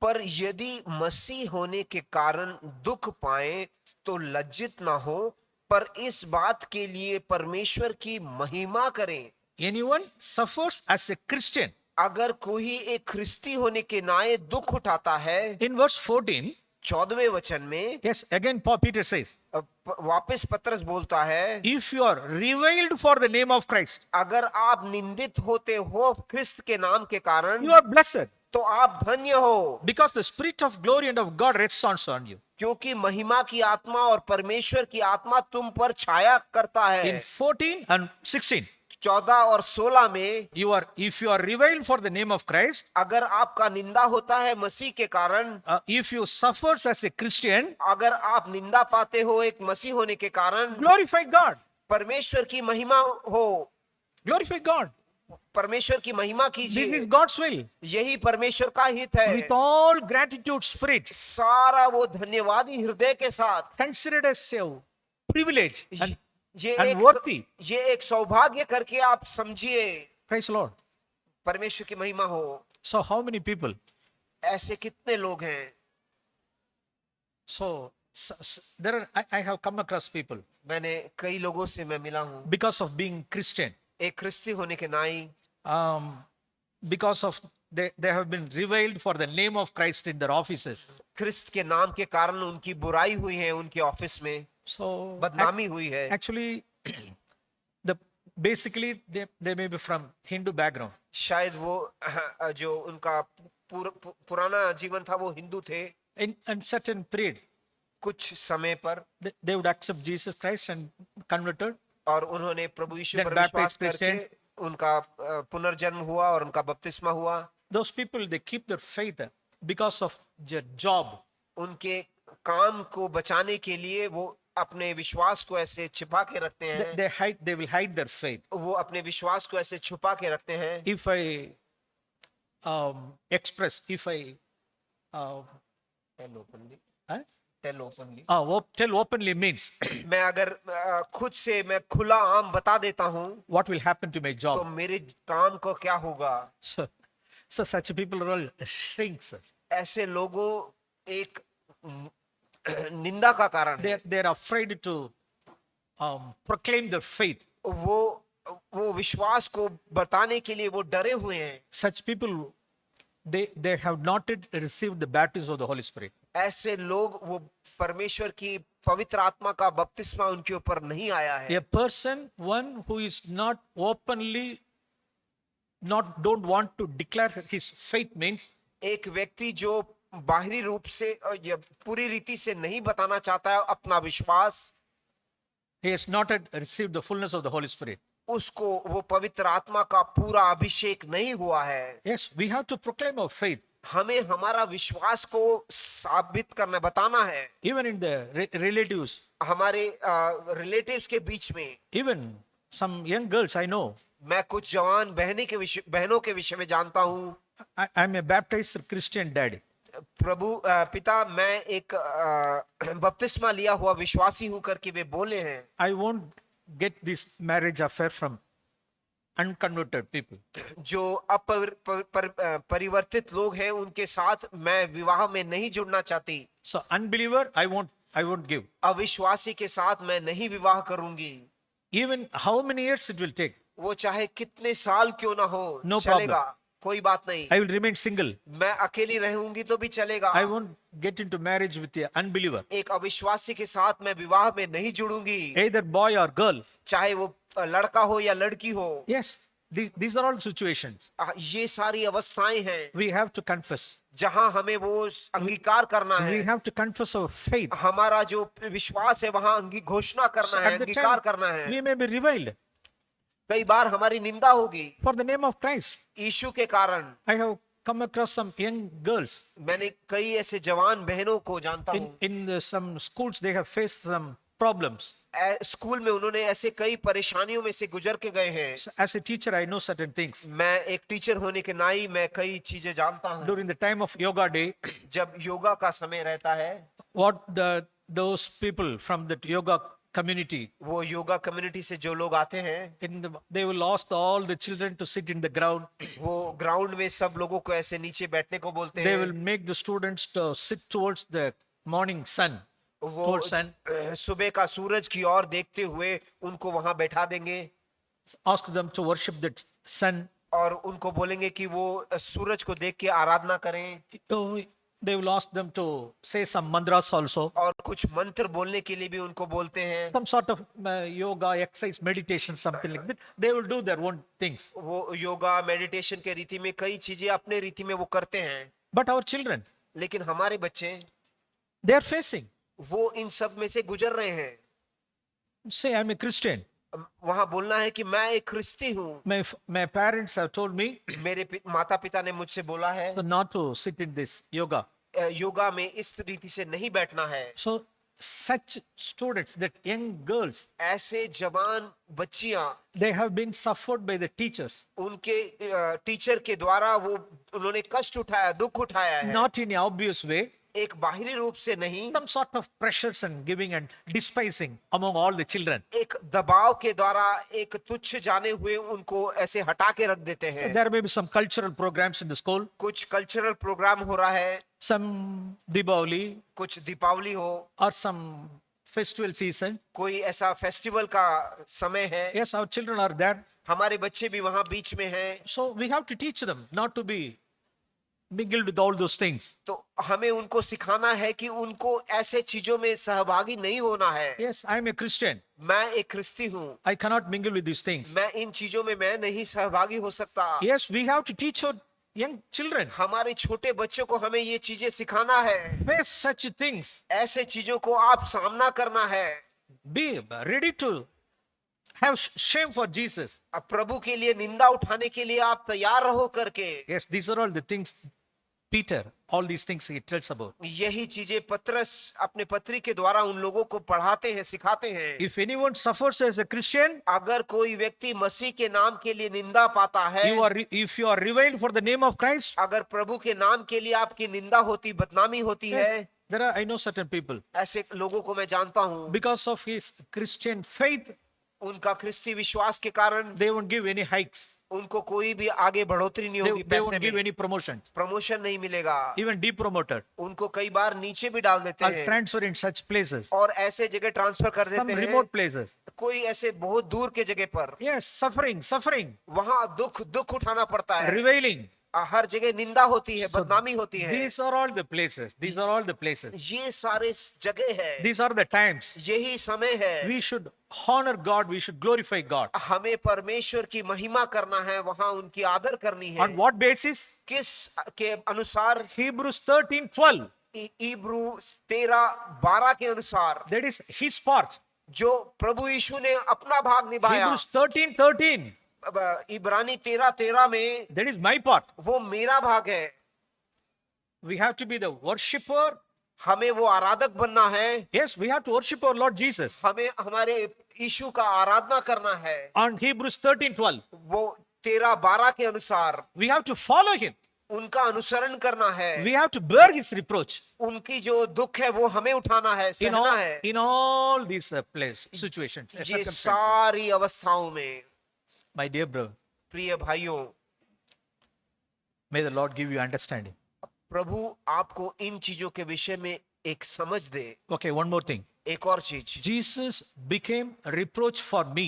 पर यदि मसीह होने के कारण दुख पाए तो लज्जित ना हो, पर इस बात के लिए परमेश्वर की महिमा करें। Anyone suffers as a Christian. अगर कोई एक ख्रिस्ती होने के नाते दुख उठाता है, In verse 14, 14वें वचन में yes, again Peter says, वापस पतरस बोलता है, if you are reviled for the name of Christ, अगर आप निंदित होते हो ख्रिस्त के नाम के कारण, you are blessed, तो आप धन्य हो, because the spirit of glory and of God rests on you. क्योंकि महिमा की आत्मा और परमेश्वर की आत्मा तुम पर छाया करता In है। 14 and 16, 14 और 16 में, if you are reviled for the name of Christ, अगर आपका निंदा होता है मसीह के कारण, if you suffers as a Christian, अगर आप निंदा पाते हो एक मसीह होने के कारण, glorify God, परमेश्वर की महिमा हो, glorify God. परमेश्वर की महिमा This कीजिए। is God's will. यही परमेश्वर का हित है। With all gratitude spirit, सारा वो धन्यवादी हृदय के साथ, considered as a privilege and ये worthy. एक सौभाग्य करके आप समझिए। Praise the Lord. परमेश्वर की महिमा हो। So how many people? ऐसे कितने लोग हैं? So there are, I have come across people मैंने कई लोगों से मैं मिला हूँ, because of being Christian, एक ख्रिस्ती होने के नाई, because of they have been reviled for the name of Christ in their offices. ख्रिस्त के नाम के कारण उनकी बुराई हुई है, उनके ऑफिस में So बदनामी हुई है। actually, basically they may be from Hindu background. शायद वो जो उनका पुराना जीवन था वो हिंदू थे। In certain period, कुछ समय पर they would accept Jesus Christ and converted. और उन्होंने प्रभु यीशु Then पर baptized विश्वास करके Christians. उनका पुनर्जन्म हुआ और उनका बपतिस्मा हुआ। Those people, they keep their faith because of their job. उनके काम को बचाने के लिए वो अपने विश्वास को ऐसे छिपा के रखते हैं। They will hide their faith. वो अपने विश्वास को ऐसे छुपा के रखते हैं। If I express, if I Tell openly. huh? Tell openly. Tell openly means मैं अगर खुद से मैं खुला आम बता देता हूँ, what will happen to my तो job. मेरे काम को क्या होगा? So such people are all shrinks. ऐसे लोगों एक निंदा का कारण है। They're afraid to proclaim their faith. वो विश्वास को बताने के लिए वो डरे हुए हैं। Such people, they have not yet received the baptism of the Holy Spirit. ऐसे लोग वो परमेश्वर की पवित्र आत्मा का बपतिस्मा उनके ऊपर नहीं आया है। A person, one who is not openly, don't want to declare his faith means एक व्यक्ति जो बाहरी रूप से या पूरी रीति से नहीं बताना चाहता है अपना विश्वास, he has not yet received the fullness of the Holy Spirit. उसको वो पवित्र आत्मा का पूरा अभिषेक नहीं हुआ है। Yes, we have to proclaim our faith. हमें हमारा विश्वास को साबित करना, बताना है। Even in the relatives, हमारे रिलेटिव्स के बीच में, even some young girls I know, मैं कुछ जवान बहनों के विषय में जानता हूँ। I'm a baptized Christian dad. प्रभु पिता, मैं एक बपतिस्मा लिया हुआ विश्वासी हूँ करके वे बोले हैं। I won't get this marriage affair from unconverted people. जो परिवर्तित लोग हैं उनके साथ मैं विवाह में नहीं जुड़ना चाहती। So unbeliever, I won't give. अविश्वासी के साथ मैं नहीं विवाह करूंगी। Even how many years it will take, वो चाहे कितने साल क्यों ना हो, No चलेगा, कोई बात नहीं। I will remain single. मैं अकेली रहूंगी तो भी चलेगा। I won't get into marriage with an unbeliever, एक अविश्वासी के साथ मैं विवाह में नहीं जुड़ूंगी, either boy or girl. चाहे वो लड़का हो या लड़की हो। Yes, these are all situations. ये सारी अवस्थाएं हैं We have to confess. जहां हमें वो अंगीकार करना We है। have to confess our faith. हमारा जो विश्वास है वहां घोषणा करना है, At the अंगीकार time, करना है। we may be reviled कई बार हमारी निंदा होगी for the name of Christ. यीशु के कारण। I have come across some young girls मैंने कई ऐसे जवान बहनों को जानता हूँ। in some schools. They have faced some problems. School में उन्होंने ऐसे कई परेशानियों में से गुजर के गए हैं। So as a teacher, I know certain things. मैं एक टीचर होने के नाई मैं कई चीजें जानता हूँ। During the time of yoga day, जब योगा का समय रहता है, what those people from that yoga community. वो योगा कम्युनिटी से जो लोग आते हैं, They will ask all the children to sit in the ground. वो ग्राउंड में सब लोगों को ऐसे नीचे बैठने को बोलते They will हैं। make the students to sit towards the morning sun. वो Towards sun. सुबह का सूरज की ओर देखते हुए उनको वहां बैठा देंगे Ask them to worship that sun. और उनको बोलेंगे कि वो सूरज को देख के आराधना करें, Oh, they will ask them to say some mantras also. और कुछ मंत्र बोलने के लिए भी उनको बोलते हैं। Some sort of yoga, exercise, meditation, something like that. They will do their own things. वो योगा मेडिटेशन के रीति में कई चीजें अपने रीति में वो करते हैं, But our children, लेकिन हमारे बच्चे they are facing. वो इन सब में से गुजर रहे हैं। Say, I'm a Christian. वहां बोलना है कि मैं एक ख्रिस्ती हूँ। My parents have told me मेरे माता पिता ने मुझसे बोला है so not to sit in this yoga. Yoga में इस रीति से नहीं बैठना है। So such students, that young girls, ऐसे जवान बच्चियां they have been suffered by the teachers, उनके टीचर के द्वारा वो उन्होंने कष्ट उठाया, दुख उठाया है, not in an obvious way, एक बाहरी रूप से नहीं, some sort of pressures and giving and despising among all the children. एक दबाव के द्वारा एक तुच्छ जाने हुए उनको ऐसे हटा के रख देते हैं। There may be some cultural programs in the school, कुछ कल्चरल प्रोग्राम हो रहा है, some Diwali कुछ दीपावली हो, or some festival season. कोई ऐसा फेस्टिवल का समय है। Yes, our children are there. हमारे बच्चे भी वहां बीच में हैं, So we have to teach them not to be mingled with all those things. तो हमें उनको सिखाना है कि उनको ऐसे चीजों में सहभागी नहीं होना है। Yes, I am a Christian. मैं एक ख्रिस्ती हूँ, I cannot mingle with these things. मैं इन चीजों में मैं नहीं सहभागी हो सकता। Yes, we have to teach our young children. हमारे छोटे बच्चों को हमें ये चीजें सिखाना है। Face such things. ऐसे चीजों को आप सामना करना है। Be ready to have shame for Jesus. अब प्रभु के लिए निंदा उठाने के लिए आप तैयार रहो करके। Yes, these are all the things Peter, all these things he tells about. यही चीजें पत्रस अपने पत्री के द्वारा उन लोगों को पढ़ाते हैं, सिखाते हैं। If anyone suffers as a Christian, अगर कोई व्यक्ति मसीह के नाम के लिए निंदा पाता है, if you are reviled for the name of Christ, अगर प्रभु के नाम के लिए आपकी निंदा होती, बदनामी होती है, there are, I know certain people, ऐसे लोगों को मैं जानता हूँ, because of his Christian faith, उनका ख्रिस्ती विश्वास के कारण they won't give any hikes. उनको कोई भी आगे बढ़ोतरी नहीं होगी, They पैसे won't give में any promotions, प्रमोशन नहीं मिलेगा, even depromoted, उनको कई बार नीचे भी डाल देते or हैं transfer in such places, और ऐसे जगह ट्रांसफर कर some देते हैं, remote places. कोई ऐसे बहुत दूर के जगह पर, Yes, suffering, वहां दुख उठाना पड़ता है, reviling. हर जगह निंदा होती है, बदनामी होती है। These are all the places. These are all the places. ये सारे जगह है, These are the times. यही समय है, We should honor God. We should glorify God. हमें परमेश्वर की महिमा करना है, वहां उनकी आदर करनी है। On what basis? किस के अनुसार? Hebrews 13:12. इब्रू 13:12 के अनुसार, That is his part. जो प्रभु यीशु ने अपना भाग निभाया। Hebrews 13:13. इब्रानी 13:13 में, That is my part. वो मेरा भाग है। We have to be the worshipper. हमें वो आराधक बनना है। Yes, we have to worship our Lord Jesus. हमें हमारे यीशु का आराधना करना है। On Hebrews 13:12. वो 13:12 के अनुसार We have to follow him. उनका अनुसरण करना है। We have to bear his reproach. उनकी जो दुख है वो हमें उठाना है, सहना है। In all these situations. ये circumstances. सारी अवस्थाओं में My dear brother, प्रिय भाइयों, may the Lord give you understanding. प्रभु आपको इन चीजों के विषय में एक समझ दे। Okay, one more thing. एक और चीज, Jesus became a reproach for me.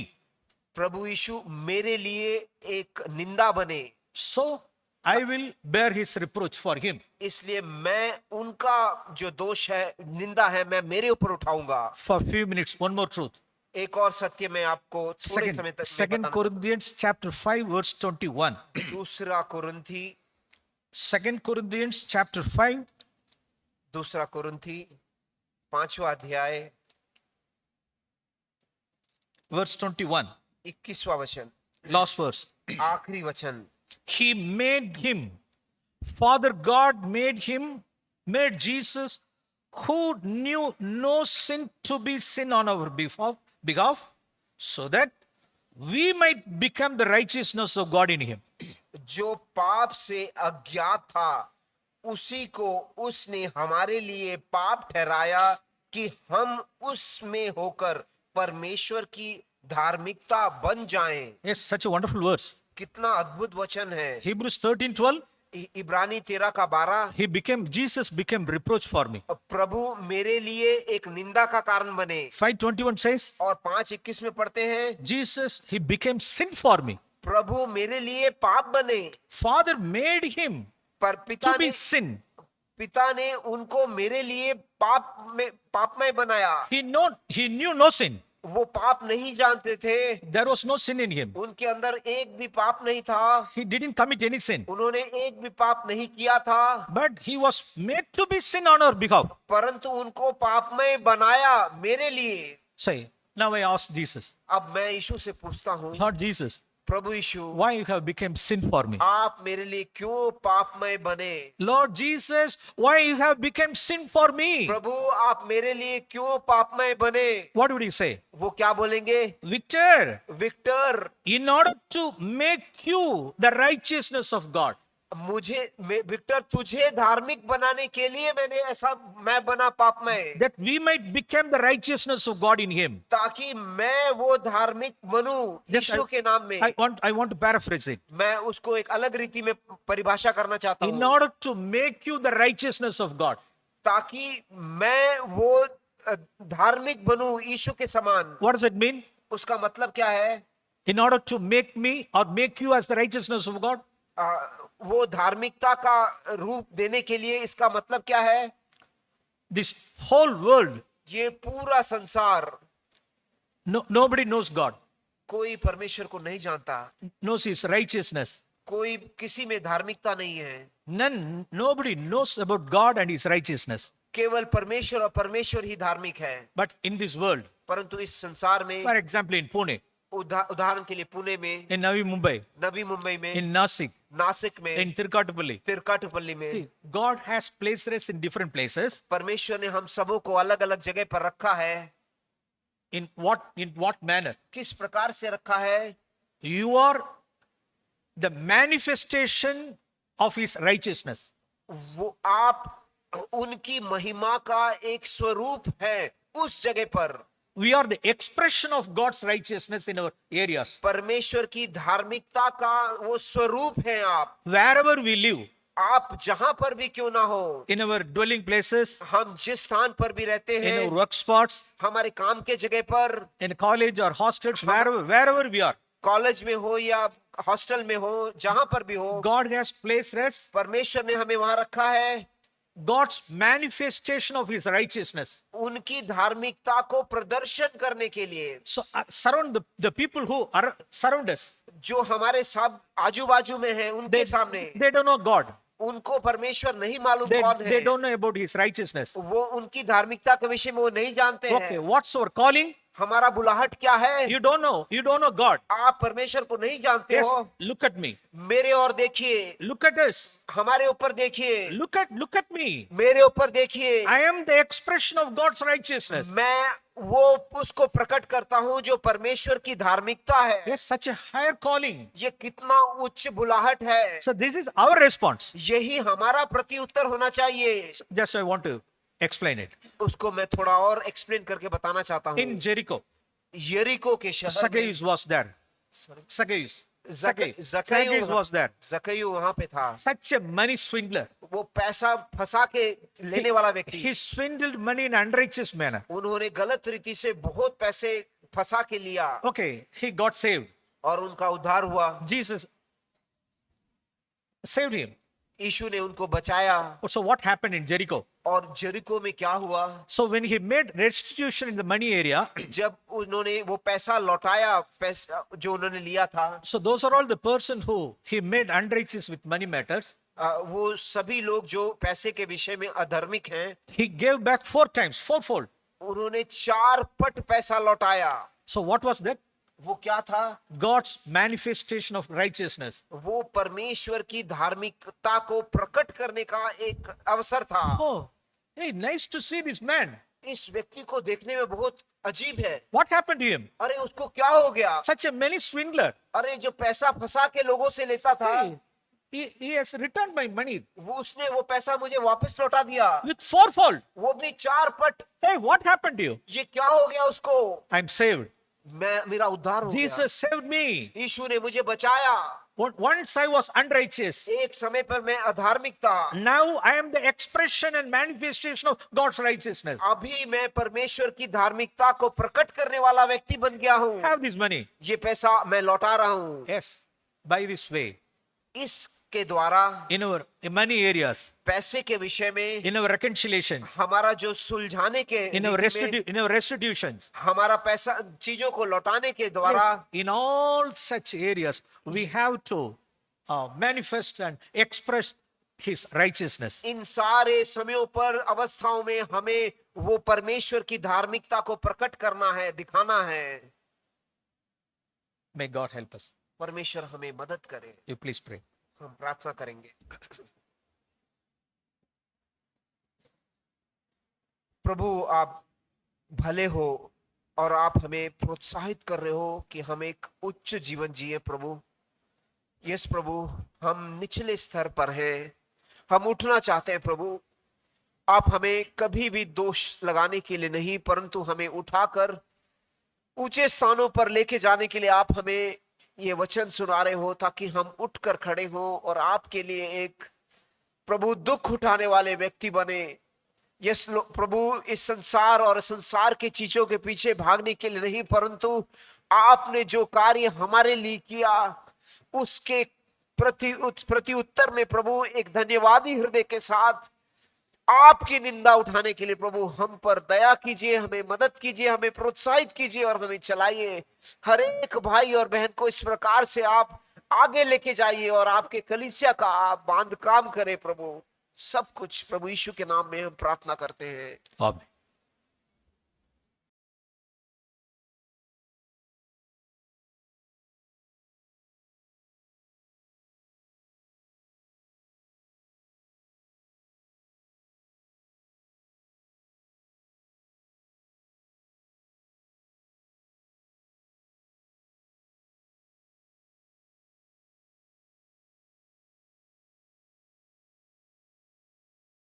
प्रभु यीशु मेरे लिए एक निंदा बने, So I will bear his reproach for him. इसलिए मैं उनका जो दोष है, निंदा है, मैं मेरे ऊपर उठाऊंगा। For a few minutes, one more truth. एक और सत्य मैं आपको थोड़े समय तक Second Corinthians chapter 5 verse 21. दूसरा कुरिन्थी 2 Corinthians chapter 5 दूसरा कुरिन्थी 5वां अध्याय verse 21. 21वां वचन, Last verse. आखिरी वचन। He made him, Father God made Jesus, who knew no sin, to be sin on our behalf, so that we might become the righteousness of God in him. जो पाप से अज्ञात था, उसी को उसने हमारे लिए पाप ठहराया कि हम उसमें होकर परमेश्वर की धार्मिकता बन जाएं। Yes, such a wonderful verse. कितना अद्भुत वचन है। Hebrews 13:12. इब्रानी 13 का 12, Jesus became reproach for me. प्रभु मेरे लिए एक निंदा का कारण बने। 5:21 says, और 5:21 में पढ़ते हैं, Jesus, he became sin for me. प्रभु मेरे लिए पाप बने। Father made him पर to be sin. पिता ने उनको मेरे लिए पापमय बनाया। He knew no sin. वो पाप नहीं जानते थे, There was no sin in him. उनके अंदर एक भी पाप नहीं था, He didn't commit any sin. उन्होंने एक भी पाप नहीं किया था, But he was made to be sin on our behalf. परंतु उनको पापमय बनाया मेरे लिए। Say, now I ask Jesus, अब मैं यीशु से पूछता हूँ, Lord Jesus, Prabhu Yeshu, why you have become sin for me? आप मेरे लिए क्यों पापमय बने? Lord Jesus, why you have become sin for me? प्रभु आप मेरे लिए क्यों पापमय बने? What would he say? वो क्या बोलेंगे? Victor, Victor, in order to make you the righteousness of God, Victor तुझे धार्मिक बनाने के लिए मैं बना पापमय, that we might become the righteousness of God in him. ताकि मैं वो धार्मिक बनूं यीशु के नाम में। I want to paraphrase it. मैं उसको एक अलग रीति में परिभाषा करना चाहता In हूँ, order to make you the righteousness of God. ताकि मैं वो धार्मिक बनूं यीशु के समान। What does it mean? उसका मतलब क्या है? In order to make me or make you as the righteousness of God, वो धार्मिकता का रूप देने के लिए इसका मतलब क्या है? this whole world, ये पूरा संसार, nobody knows God, कोई परमेश्वर को नहीं जानता, knows his righteousness. कोई किसी में धार्मिकता नहीं है। Nobody knows about God and his righteousness. केवल परमेश्वर और परमेश्वर ही धार्मिक है। But in this world, परंतु इस संसार में, for example, in Pune, उदाहरण के लिए पुणे में, in Navi Mumbai, Navi Mumbai में, in Nasik, नासिक में, in Tirkatupalli, तिरकाटुपल्ली में, God has placed us in different places. परमेश्वर ने हम सबों को अलग अलग जगह पर रखा है। In what manner? किस प्रकार से रखा है? You are the manifestation of his righteousness. वो आप उनकी महिमा का एक स्वरूप है उस जगह पर। We are the expression of God's righteousness in our areas. परमेश्वर की धार्मिकता का वो स्वरूप है आप। Wherever we live, आप जहां पर भी क्यों ना हो, in our dwelling places, हम जिस स्थान पर भी रहते in हैं, our work spots, हमारे काम के जगह पर, in college or hostels, wherever we are, college में हो या हॉस्टल में हो, जहां पर भी हो, God has placed us, परमेश्वर ने हमें वहां रखा है। God's manifestation of his righteousness. उनकी धार्मिकता को प्रदर्शन करने के लिए। So surround the people who are surround us. जो हमारे सब आजू बाजू में हैं, उनके सामने, They don't know God. उनको परमेश्वर नहीं मालूम कौन They है। don't know about his righteousness. वो उनकी धार्मिकता के विषय में वो नहीं जानते Okay, हैं। what's our calling? हमारा बुलाहट क्या है? You don't know God. आप परमेश्वर को नहीं जानते Yes, हो। look at me. मेरे और देखिए, Look at us. हमारे ऊपर देखिए, Look at me. मेरे ऊपर देखिए। I am the expression of God's righteousness. मैं वो उसको प्रकट करता हूँ जो परमेश्वर की धार्मिकता है। Yes, such a higher calling. ये कितना उच्च बुलाहट है। So this is our response. यही हमारा प्रत्युत्तर होना चाहिए। Just I want to explain it. उसको मैं थोड़ा और एक्सप्लेन करके बताना चाहता हूँ। In Jericho, यरीको के शहर में Zacchaeus was there. Zacchaeus जक्कई was there. जक्कई वहां पे था। Such a money swindler. वो पैसा फंसा के लेने वाला व्यक्ति। He swindled money in unrighteous manner. उन्होंने गलत रीति से बहुत पैसे फंसा के लिया Okay, he got saved. और उनका उद्धार हुआ। Jesus saved him. यीशु ने उनको बचाया। So what happened in Jericho? और जेरिको में क्या हुआ? So when he made restitution in the money area, जब उन्होंने वो पैसा लौटाया, पैसा जो उन्होंने लिया था, so those are all the person who he made unrighteous with money matters. वो सभी लोग जो पैसे के विषय में अधर्मिक हैं, He gave back 4 times, fourfold. उन्होंने 4 पट पैसा लौटाया। So what was that? वो क्या था? God's manifestation of righteousness. वो परमेश्वर की धार्मिकता को प्रकट करने का एक अवसर था। Oh, hey, nice to see this man. इस व्यक्ति को देखने में बहुत अजीब है। What happened to him? अरे उसको क्या हो गया? Such a money swindler. अरे जो पैसा फंसा के लोगों से लेता था, Hey, he has returned my money वो उसने वो पैसा मुझे वापस लौटा दिया, with fourfold. वो भी 4 पट। Hey, what happened to you? ये क्या हो गया उसको? I'm saved. मेरा उद्धार हो गया। Jesus saved me. यीशु ने मुझे बचाया। Once I was unrighteous. एक समय पर मैं अधार्मिक था, Now I am the expression and manifestation of God's righteousness. अभी मैं परमेश्वर की धार्मिकता को प्रकट करने वाला व्यक्ति बन गया हूँ। Have this money. ये पैसा मैं लौटा रहा हूँ। Yes, by this way. इसके द्वारा In many areas, पैसे के विषय में, in our reconciliation, हमारा जो सुलझाने के in our, नीति में, in our restitutions, हमारा पैसा चीजों को लौटाने के द्वारा, in all such areas, we have to manifest and express His righteousness. इन सारे समयों पर, अवस्थाओं में हमें वो परमेश्वर की धार्मिकता को प्रकट करना है, दिखाना है। May God help us. परमेश्वर हमें मदद करे। You please pray. हम प्रार्थना करेंगे। प्रभु, आप भले हो और आप हमें प्रोत्साहित कर रहे हो कि हम एक उच्च जीवन जिए। प्रभु, यस प्रभु, हम निचले स्तर पर हैं, हम उठना चाहते हैं। प्रभु, आप हमें कभी भी दोष लगाने के लिए नहीं, परंतु हमें उठाकर ऊंचे स्थानों पर लेके जाने के लिए आप हमें ये वचन सुना रहे हो, ताकि हम उठकर खड़े हों और आपके लिए एक प्रभु दुख उठाने वाले व्यक्ति बने। यस प्रभु, इस संसार और संसार की चीजों के पीछे भागने के लिए नहीं, परंतु आपने जो कार्य हमारे लिए किया उसके प्रति उत्तर में प्रभु एक धन्यवादी हृदय के साथ आपकी निंदा उठाने के लिए प्रभु हम पर दया कीजिए, हमें मदद कीजिए, हमें प्रोत्साहित कीजिए और हमें चलाइए। हर एक भाई और बहन को इस प्रकार से आप आगे लेके जाइए और आपके कलीसिया का आप बांध काम करें। प्रभु, सब कुछ प्रभु यीशु के नाम में हम प्रार्थना करते हैं। Amen.